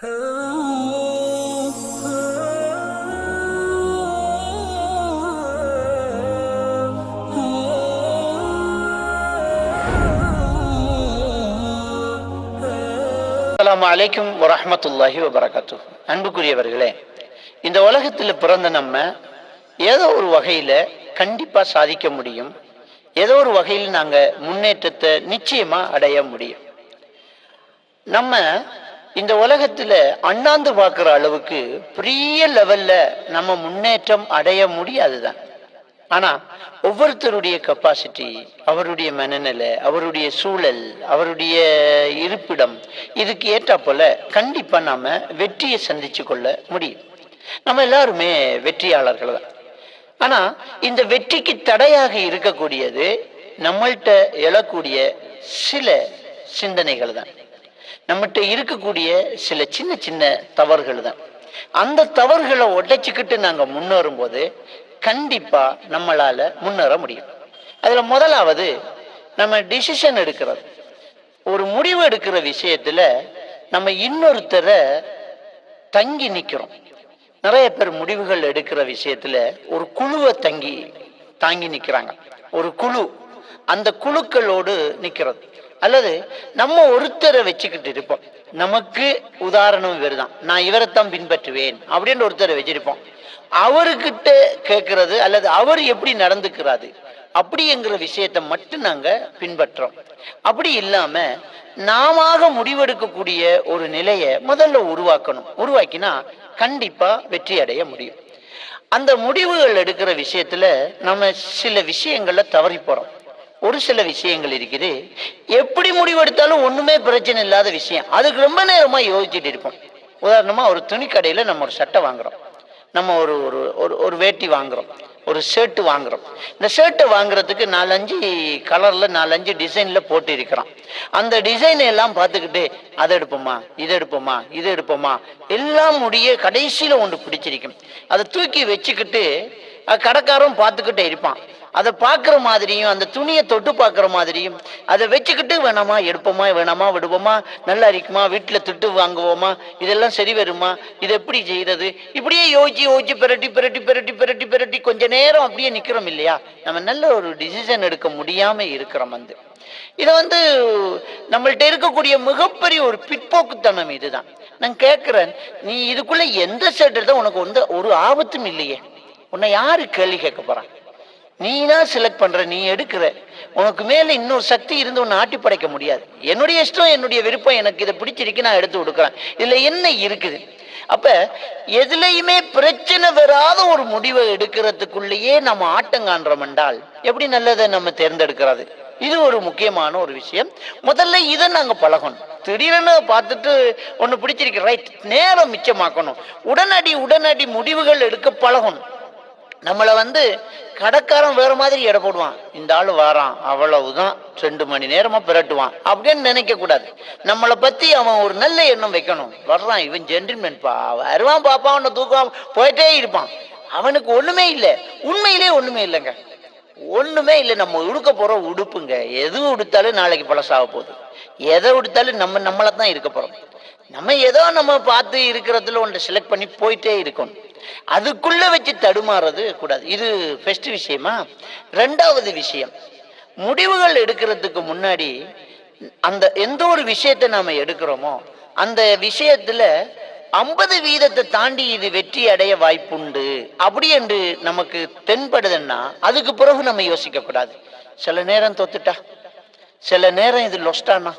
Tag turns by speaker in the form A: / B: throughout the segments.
A: அஸ்ஸலாமு அலைக்கும் வரஹ்மத்துல்லாஹி வபரகாத்துஹு. அன்புக்குரியவர்களே, இந்த உலகத்தில் பிறந்த நம்ம ஏதோ ஒரு வகையில் கண்டிப்பாக சாதிக்க முடியும். ஏதோ ஒரு வகையில் நாங்கள் முன்னேற்றத்தை நிச்சயமாக அடைய முடியும். நம்ம இந்த உலகத்தில் அண்ணாந்து பார்க்குற அளவுக்கு பெரிய லெவலில் நம்ம முன்னேற்றம் அடைய முடியாதுதான். ஆனால் ஒவ்வொருத்தருடைய கெப்பாசிட்டி, அவருடைய மனநிலை, அவருடைய சூழல், அவருடைய இருப்பிடம், இதுக்கு ஏற்றா போல கண்டிப்பாக நாம் வெற்றியை சந்திச்சு கொள்ள முடியும். நம்ம எல்லாருமே வெற்றியாளர்கள் தான். ஆனால் இந்த வெற்றிக்கு தடையாக இருக்கக்கூடியது நம்மள்கிட்ட எழக்கூடிய சில சிந்தனைகள் தான். நம்மகிட்ட இருக்கக்கூடிய சில சின்ன சின்ன தவறுகள் தான். அந்த தவறுகளை உடைச்சிக்கிட்டு நாங்கள் முன்னேறும் போது கண்டிப்பா நம்மளால முன்னேற முடியும். அதுல முதலாவது நம்ம டிசிஷன் எடுக்கிறது. ஒரு முடிவு எடுக்கிற விஷயத்துல நம்ம இன்னொருத்தரை தங்கி நிக்கிறோம். நிறைய பேர் முடிவுகள் எடுக்கிற விஷயத்துல ஒரு குழுவை தாங்கி நிக்கிறாங்க. ஒரு குழு, அந்த குழுக்களோடு நிக்கிறது. அல்லது நம்ம ஒருத்தரை வச்சுக்கிட்டு இருப்போம். நமக்கு உதாரணம் இவர்தான், நான் இவரைத்தான் பின்பற்றுவேன் அப்படின்னு ஒருத்தரை வச்சிருப்போம். அவர்கிட்ட கேட்கறது அல்லது அவர் எப்படி நடந்துக்கிறாரு அப்படிங்கிற விஷயத்தை மட்டும் நாங்க பின்பற்றோம். அப்படி இல்லாம நாம முடிவெடுக்கக்கூடிய ஒரு நிலையை முதல்ல உருவாக்கணும். உருவாக்கினா கண்டிப்பா வெற்றி அடைய முடியும். அந்த முடிவுகள் எடுக்கிற விஷயத்துல நம்ம சில விஷயங்கள்ல தவறி போறோம். ஒரு சில விஷயங்கள் இருக்குது, எப்படி முடிவெடுத்தாலும் ஒண்ணுமே பிரச்சனை இல்லாத விஷயம், அதுக்கு ரொம்ப நேரமா யோசிச்சுட்டு இருப்போம். உதாரணமா ஒரு துணி கடையில நம்ம ஒரு சட்டை வாங்குறோம், நம்ம ஒரு ஒரு வேட்டி வாங்குறோம், ஒரு ஷர்ட் வாங்குறோம். இந்த ஷர்ட்டை வாங்குறதுக்கு 4-5 கலர்ல 4-5 டிசைன்ல போட்டு இருக்கிறோம். அந்த டிசைனை எல்லாம் பார்த்துக்கிட்டு அதை எடுப்போமா, இதை எடுப்போமா, இதை எடுப்போமா, எல்லாம் முடிய கடைசியில ஒன்று பிடிச்சிருக்கும். அதை தூக்கி வச்சுக்கிட்டு கடைக்காரன் பார்த்துக்கிட்டே இருப்பான். அதை பார்க்குற மாதிரியும் அந்த துணியை தொட்டு பார்க்குற மாதிரியும் அதை வச்சுக்கிட்டு வேணாமா எடுப்போமா, வேணாமா விடுவோமா, நல்லா இருக்குமா, வீட்டில் திட்டு வாங்குவோமா, இதெல்லாம் சரி வருமா, இது எப்படி செய்யறது, இப்படியே யோசிச்சு பிரட்டி கொஞ்ச நேரம் அப்படியே நிற்கிறோம் இல்லையா? நம்ம நல்ல ஒரு டிசிஷன் எடுக்க முடியாம இருக்கிறோம். இதை நம்மள்ட்ட இருக்கக்கூடிய மிகப்பெரிய ஒரு பிற்போக்குத்தனம் இதுதான். நான் கேட்கிறேன், நீ இதுக்குள்ள எந்த சைடு எடுத்தா உனக்கு ஒரு ஆபத்தும் இல்லையே, உன்னை யாரு கேள்வி கேட்க போறான்? நீனா செலக்ட் பண்ற, நீ எடுக்கிற. உனக்கு மேல இன்னொரு சக்தி இருந்து உன்னை ஆட்டி படைக்க முடியாது. என்னுடைய இஷ்டம், என்னுடைய விருப்பம், எனக்கு இதை பிடிச்சிருக்கு, நான் எடுத்து கொடுக்குறேன். இதுல என்ன இருக்குது? அப்ப எதுலையுமே பிரச்சனை வராத ஒரு முடிவை எடுக்கிறதுக்குள்ளேயே நம்ம ஆட்டம் காண்றோம் என்றால் எப்படி நல்லதை நம்ம தேர்ந்தெடுக்கிறது? இது ஒரு முக்கியமான ஒரு விஷயம். முதல்ல இதை நாங்க பழகணும். திடீர்னு பார்த்துட்டு ஒண்ணு பிடிச்சிருக்கு, ரைட், நேரம் மிச்சமாக்கணும். உடனடி முடிவுகள் எடுக்க பழகணும். நம்மளை கடைக்காரன் வேற மாதிரி எடை போடுவான், இந்த ஆளு வாரான் அவ்வளவுதான் 2 மணி நேரமா பிரட்டுவான் அப்படின்னு நினைக்க கூடாது. நம்மளை பத்தி அவன் ஒரு நல்ல எண்ணம் வைக்கணும். வர்றான், இவன் ஜென்டில்மேன் பா, வருவான் பாப்பா, அவனை தூக்குவான், போயிட்டே இருப்பான். அவனுக்கு ஒண்ணுமே இல்லை, உண்மையிலே ஒண்ணுமே இல்லைங்க, ஒண்ணுமே இல்லை. நம்ம உடுக்க போற உடுப்புங்க, எது உடுத்தாலும் நாளைக்கு பழசாக போகுது. எதை உடுத்தாலும் நம்மளை தான் இருக்க போறோம். நம்ம பார்த்து இருக்கிறதுல ஒன்றை செலக்ட் பண்ணி போயிட்டே இருக்கணும். அதுக்குள்ள வச்சு தடுமாறது கூடாது. இது ஃபர்ஸ்ட் விஷயமா. 2வது விஷயம், முடிவுகள் எடுக்கிறதுக்கு முன்னாடி அந்த எந்த ஒரு விஷயத்தை நாம எடுக்கிறோமோ அந்த விஷயத்துல 50% தாண்டி இது வெற்றி அடைய வாய்ப்புண்டு அப்படி என்று நமக்கு தென்படுதுன்னா அதுக்கு பிறகு நம்ம யோசிக்க கூடாது. சில நேரம் தோத்துட்டா, சில நேரம் இது லொஸ்டானா,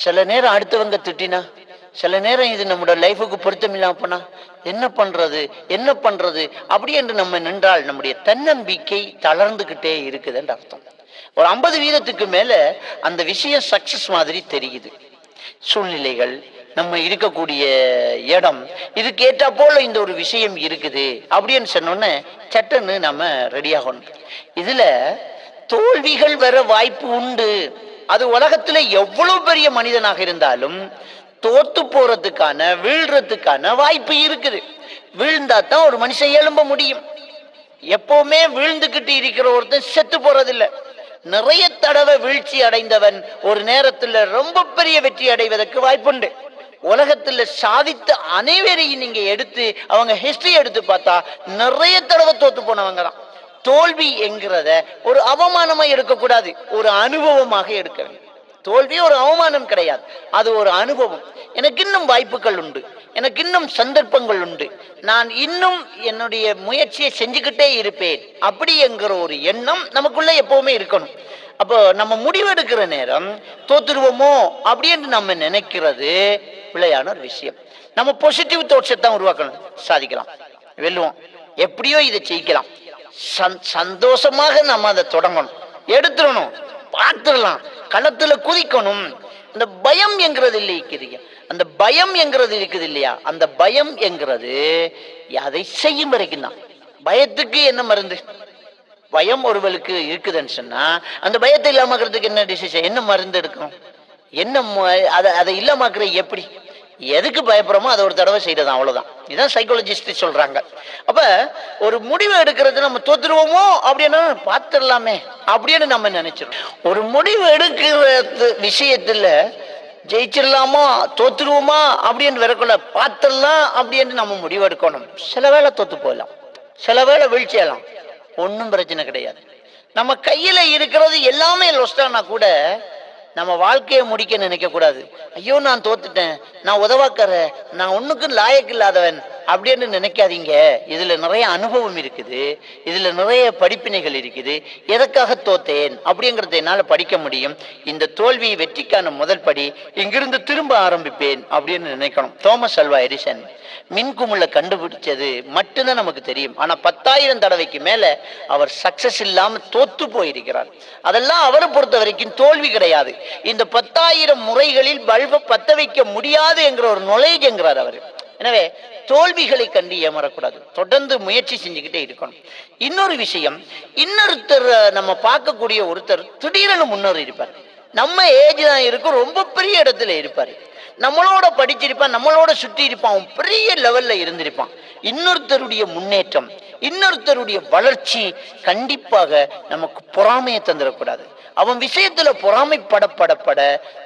A: சில நேரம் அடுத்தவங்க திட்டினா, சில நேரம் இது நம்மளோட லைஃபுக்கு பொருத்தம் இல்லாம போனா என்ன பண்றது அப்படி என்று நம்ம நின்றால் நம்முடைய தன்னம்பிக்கை தளர்ந்துகிட்டே இருக்குதுன்னு அர்த்தம். ஒரு 50% மேல அந்த விஷயம் சக்சஸ் மாதிரி தெரியுது. சூழ்நிலைகள், நம்ம இருக்கக்கூடிய இடம், இதுக்கு ஏற்றா போல இந்த ஒரு விஷயம் இருக்குது அப்படின்னு சொன்னோன்னே சட்டுன்னு நம்ம ரெடி ஆகணும். இதுல தோல்விகள் வர வாய்ப்பு உண்டு. அது உலகத்துல எவ்வளவு பெரிய மனிதனாக இருந்தாலும் தோத்து போறதுக்கான, வீழ்றதுக்கான வாய்ப்பு இருக்குது. வீழ்ந்தா தான் ஒரு மனுஷன் எழும்ப முடியும். எப்பவுமே வீழ்ந்துகிட்டு இருக்கிற ஒருத்தன் செத்து போறதில்லை. நிறைய தடவை வீழ்ச்சி அடைந்தவன் ஒரு நேரத்துல ரொம்ப பெரிய வெற்றி அடைவதற்கு வாய்ப்புண்டு. உலகத்துல சாதித்த அனைவரையும் நீங்க எடுத்து அவங்க ஹிஸ்டரி எடுத்து பார்த்தா நிறைய தடவை தோத்து போனவங்க தான். தோல்வி என்கிறத ஒரு அவமானமா எடுக்கக்கூடாது, ஒரு அனுபவமாக எடுக்க வேண்டும். தோல்வி ஒரு அவமானம் கிடையாது, அது ஒரு அனுபவம். எனக்கு இன்னும் வாய்ப்புகள் உண்டு, எனக்கு இன்னும் சந்தர்ப்பங்கள் உண்டு, நான் இன்னும் என்னுடைய முயற்சியை செஞ்சுக்கிட்டே இருப்பேன் அப்படி என்கிற ஒரு எண்ணம் நமக்குள்ள எப்பவுமே இருக்கணும். அப்போ நம்ம முடிவெடுக்கிற நேரம் தோத்துருவோமோ அப்படின்னு நம்ம நினைக்கிறது பிள்ளையான ஒரு விஷயம். நம்ம பாசிட்டிவ் தோட்ஸை தான் உருவாக்கணும். சாதிக்கலாம், வெல்லுவோம், எப்படியோ இதை ஜெயிக்கலாம், சந்தோஷமாக நம்ம அதை தொடங்கணும், எடுத்துடணும், பார்த்துடலாம், களத்துல குதிக்கணும். அந்த பயம் என்கிறது இல்லையா, அந்த பயம் என்கிறது இருக்குது இல்லையா, அந்த பயம் என்கிறது அதை செய்யும் வரைக்கும் தான். பயத்துக்கு என்ன மருந்து? பயம் ஒருவளுக்கு இருக்குதுன்னு சொன்னா அந்த பயத்தை இல்லாமக்கிறதுக்கு என்ன டிசிஷன், என்ன மருந்து எடுக்கணும், என்ன அதை இல்லாமக்கிற எப்படி? எதுக்கு பயப்படுறோமோ அதை ஒரு தடவை செய்யறதான், அவ்வளவுதான். இதுதான் சைக்காலஜிஸ்ட் சொல்றாங்க. அப்ப ஒரு முடிவு எடுக்கிறது நம்ம தோத்துருவோமோ அப்படின்னா பார்த்துடலாமே அப்படின்னு நம்ம நினைச்சிடும். ஒரு முடிவு எடுக்கிற விஷயத்துல ஜெயிச்சிடலாமா தோத்துருவோமா அப்படின்னு வரக்குள்ள பார்த்துடலாம் அப்படின்னு நம்ம முடிவு எடுக்கணும். சில வேளை தோத்து போயிடலாம், சில வேளை வீழ்ச்சியலாம், ஒன்றும் பிரச்சனை கிடையாது. நம்ம கையில இருக்கிறது எல்லாமே லொஸ்டானா கூட நம்ம வாழ்க்கையை முடிக்க நினைக்க கூடாது. ஐயோ நான் தோத்துட்டேன், நான் உதவாக்கற, நான் ஒண்ணுக்கு லாயக்கு இல்லாதவன் அப்படின்னு நினைக்காதீங்க. இதுல நிறைய அனுபவம் இருக்குது, இதுல நிறைய படிப்பினைகள் இருக்குது. எதற்காக தோத்தேன் அப்படிங்கறத என்னால படிக்க முடியும். இந்த தோல்வியை வெற்றிக்கான முதல் படி, இங்கிருந்து திரும்ப ஆரம்பிப்பேன் அப்படின்னு நினைக்கணும். தாமஸ் ஆல்வா எடிசன் மின்குமுள்ள கண்டுபிடிச்சது மட்டும்தான் நமக்கு தெரியும். ஆனா 10,000 தடவைக்கு மேல அவர் சக்சஸ் இல்லாம தோத்து போயிருக்கிறார். அதெல்லாம் அவரை பொறுத்த வரைக்கும் தோல்வி கிடையாது. இந்த 10,000 முறைகளில் பல்பை பத்த வைக்க முடியாது என்கிற ஒரு நொலேஜ் என்கிறார் அவர். எனவே தோல்விகளை கண்டு ஏமாறக்கூடாது, தொடர்ந்து முயற்சி செஞ்சுக்கிட்டே இருக்கணும். இன்னொரு விஷயம், இன்னொருத்தர் நம்ம பார்க்கக்கூடிய ஒருத்தர் திடீரென முன்னேறி இருப்பார். நம்ம ஏஜ் தான் இருக்கும், ரொம்ப பெரிய இடத்துல இருப்பாரு, நம்மளோட படிச்சிருப்பான், நம்மளோட சுற்றி இருப்பான், அவன் பெரிய லெவல்ல இருந்திருப்பான். இன்னொருத்தருடைய முன்னேற்றம், இன்னொருத்தருடைய வளர்ச்சி கண்டிப்பாக நமக்கு பொறாமையை தந்துடக்கூடாது. அவன் விஷயத்துல பொறாமைப்படப்படப்பட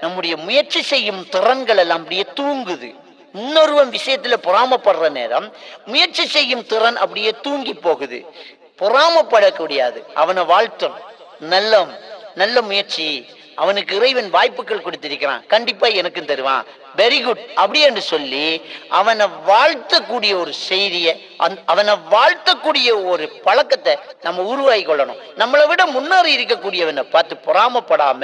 A: நம்முடைய முயற்சி செய்யும் திறன்கள் எல்லாம் அப்படியே தூங்குது. இன்னொருவன் விஷயத்துல பொறாமப்படுற நேரம் முயற்சி செய்யும் திறன் அப்படியே தூங்கி போகுது. பொறாமப்படக்கூடாது, அவனை வாழ்த்தணும். நல்ல முயற்சி, அவனுக்கு இறைவன் வாய்ப்புகள் கொடுத்திருக்கிறான், கண்டிப்பா எனக்கும் தருவான், வெரி குட் அப்படி என்று சொல்லி அவனை வாழ்த்தக்கூடிய ஒரு செய்தியை, அவனை வாழ்த்தக்கூடிய ஒரு பழக்கத்தை நம்ம உருவாக்கி கொள்ளணும். நம்மளை விட முன்னேறி இருக்கக்கூடியவனை பார்த்து பொறாமப்படாம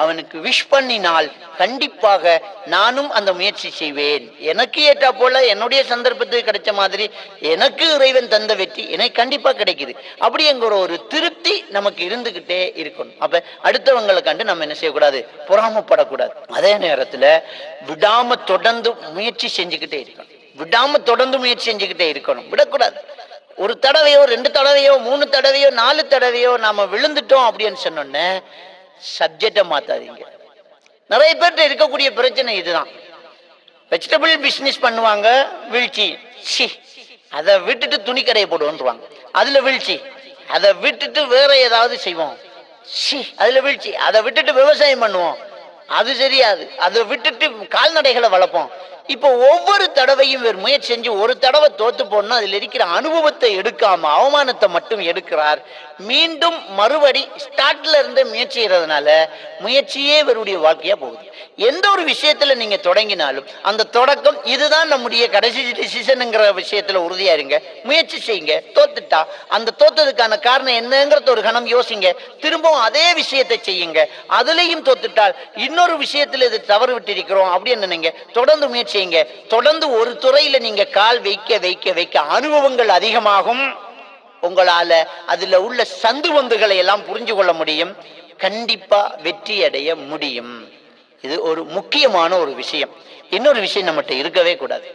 A: அவனுக்கு விஷ் பண்ணினால் கண்டிப்பாக நானும் அந்த முயற்சி செய்வேன், எனக்கு ஏற்றா போல என்னுடைய சந்தர்ப்பத்துக்கு கிடைச்ச மாதிரி எனக்கு இறைவன் தந்த வெற்றி எனக்கு கண்டிப்பா கிடைக்குது அப்படிங்கிற ஒரு திருப்தி நமக்கு இருந்துகிட்டே இருக்கணும். அப்ப அடுத்தவங்களை கண்டு நம்ம என்ன செய்யக்கூடாது, பொறாமப்படக்கூடாது. அதே நேரத்துல விடாம தொடர்ந்து முயற்சி செஞ்சுக்கிட்டே இருக்கணும், விடாம தொடர்ந்து முயற்சி செஞ்சுக்கிட்டே இருக்கணும், விடக்கூடாது. ஒரு தடவையோ 2 தடவையோ 3 தடவையோ 4 தடவையோ நாம விழுந்துட்டோம் அப்படின்னு சொன்னோன்னே சப்ஜெக்டை மாத்தாதீங்க. நிறைய பேர்கிட்ட இருக்கக்கூடிய பிரச்சனை இதுதான். வெஜிடபிள் பிசினஸ் பண்ணுவாங்க, வீழ்ச்சி, அதை விட்டுட்டு துணி கடையை போடுவோன்றாங்க, அதுல வீழ்ச்சி. அதை விட்டுட்டு வேற ஏதாவது செய்வோம், அதுல வீழ்ச்சி. அதை விட்டுட்டு விவசாயம் பண்ணுவோம், அது சரியாது. அதை விட்டுட்டு கால்நடைகளை வளர்ப்போம். இப்போ ஒவ்வொரு தடவையும் இவர் முயற்சி செஞ்சு ஒரு தடவை தோத்து போடணும், அதுல இருக்கிற அனுபவத்தை எடுக்காம அவமானத்தை மட்டும் எடுக்கிறார். மீண்டும் மறுபடி ஸ்டார்ட்ல இருந்து முயற்சி செய்யறதுனால முயற்சியே இவருடைய வாழ்க்கையா போகுது. எந்த ஒரு விஷயத்துல நீங்க தொடங்கினாலும் அந்த தொடக்கம் இதுதான் நம்முடைய கடைசி டிசிஷனுங்கிற விஷயத்துல உறுதியா இருங்க, முயற்சி செய்யுங்க. தோத்துட்டா அந்த தோத்ததுக்கான காரணம் என்னங்கிறத ஒரு கணம் யோசிங்க, திரும்பவும் அதே விஷயத்தை செய்யுங்க. அதுலயும் தோத்துட்டால் இன்னொரு விஷயத்துல இது தவறு விட்டு இருக்கிறோம் அப்படின்னு நினைங்க, தொடர்ந்து முயற்சி செய்யுங்க. தொடர்ந்து ஒரு துறையில நீங்க கால் வைக்க வைக்க வைக்க அனுபவங்கள் அதிகமாகும். உங்களால அதுல உள்ள சந்துவந்துகளை எல்லாம் புரிஞ்சு கொள்ள முடியும், கண்டிப்பா வெற்றி அடைய முடியும். இது ஒரு முக்கியமான ஒரு விஷயம். இன்னொரு விஷயம் நம்மகிட்ட இருக்கவே கூடாது.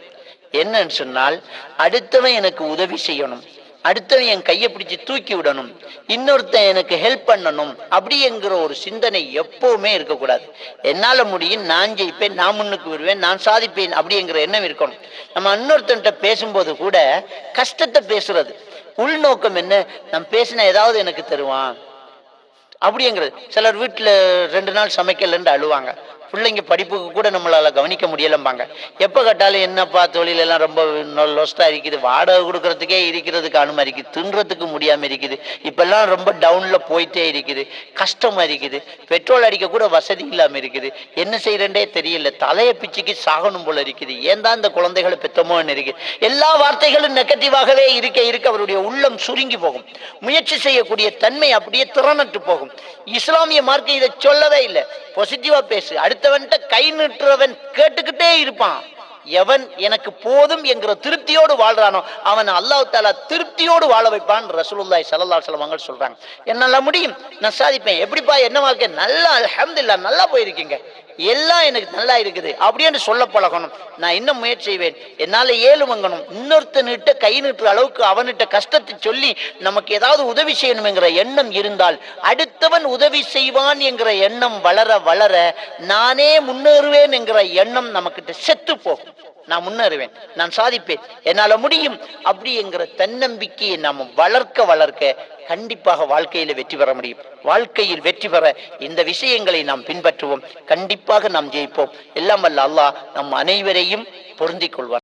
A: என்னன்னு சொன்னால், அடுத்தவன் எனக்கு உதவி செய்யணும், அடுத்தவன் என் கையை பிடிச்சு தூக்கி விடணும், இன்னொருத்தன் எனக்கு ஹெல்ப் பண்ணணும் அப்படிங்கிற ஒரு சிந்தனை எப்பவுமே இருக்கக்கூடாது. என்னால முடியும், நான் ஜெயிப்பேன், நான் முன்னுக்கு வருவேன், நான் சாதிப்பேன் அப்படிங்கிற எண்ணம் இருக்கணும். நம்ம இன்னொருத்தன்ட்ட பேசும்போது கூட கஷ்டத்தை பேசுறது, உள்நோக்கம் என்ன, நான் பேசின ஏதாவது எனக்கு தருவான் அப்படிங்கிறது. சிலர் வீட்டுல 2 நாள் சமைக்கலன்னு அழுவாங்க, பிள்ளைங்க படிப்புக்கு கூட நம்மளால கவனிக்க முடியலம்பாங்க. எப்போ கேட்டாலும் என்னப்பா தொழில் எல்லாம் ரொம்ப லொஸ்டா இருக்குது, வாடகை கொடுக்கறதுக்கே இருக்கிறதுக்கு அனுமதி இருக்குது, தின்றதுக்கு முடியாம இருக்குது, இப்பெல்லாம் ரொம்ப டவுன்ல போயிட்டே இருக்குது, கஷ்டமா இருக்குது, பெட்ரோல் அடிக்க கூட வசதி இல்லாம இருக்குது, என்ன செய்யறேன்டே தெரியல, தலைய பிச்சுக்கு சாகணும் போல இருக்குது, ஏன் தான் இந்த குழந்தைகளை பெத்தமோன்னு இருக்கு. எல்லா வார்த்தைகளும் நெகட்டிவாகவே இருக்க இருக்க அவருடைய உள்ளம் சுருங்கி போகும். முயற்சி செய்யக்கூடிய தன்மை அப்படியே திறனற்று போகும். இஸ்லாமிய மார்க்கம் இதை சொல்லவே இல்லை. பாசிட்டிவா பேசு, அடுத்தவன்ட்ட கை நீட்டுறவன் கேட்டுக்கிட்டே இருப்பான். எவன் எனக்கு போதும் என்கிற திருப்தியோடு வாழ்றானோ அவன் அல்லாஹ் தஆலா திருப்தியோடு வாழ வைப்பான். ரசூலுல்லாஹி ஸல்லல்லாஹு அலைஹி வஸல்லம் சொல்றாங்க. என்னால முடியும், நான் சாதிப்பேன். எப்படிப்பா, என்ன வாழ்க்கை? நல்லா அல்ஹம்துலில்லாஹ், நல்லா போயிருக்கீங்க, எல்லாம் எனக்கு நல்லா இருக்குது அப்படின்னு சொல்ல பழகணும். நான் இன்னும் முயற்சி செய்வேன், என்னால ஏழுமங்கணும். இன்னொருத்தனிட்ட கை நீட்டுற அளவுக்கு அவனிட்ட கஷ்டத்தை சொல்லி நமக்கு ஏதாவது உதவி செய்யணுங்கிற எண்ணம் இருந்தால், அடுத்தவன் உதவி செய்வான் என்கிற எண்ணம் வளர வளர நானே முன்னேறுவேன் என்கிற எண்ணம் நமக்கிட்ட செத்து போகும். நான் முன்னேறுவேன், நான் சாதிப்பேன், என்னால முடியும் அப்படி என்கிற தன்னம்பிக்கையை நாம் வளர்க்க வளர்க்க கண்டிப்பாக வாழ்க்கையில வெற்றி பெற முடியும். வாழ்க்கையில் வெற்றி பெற இந்த விஷயங்களை நாம் பின்பற்றுவோம், கண்டிப்பாக நாம் ஜெயிப்போம். எல்லாம் வல்ல அல்லாஹ் நம் அனைவரையும் பொருந்திக் கொள்வார்.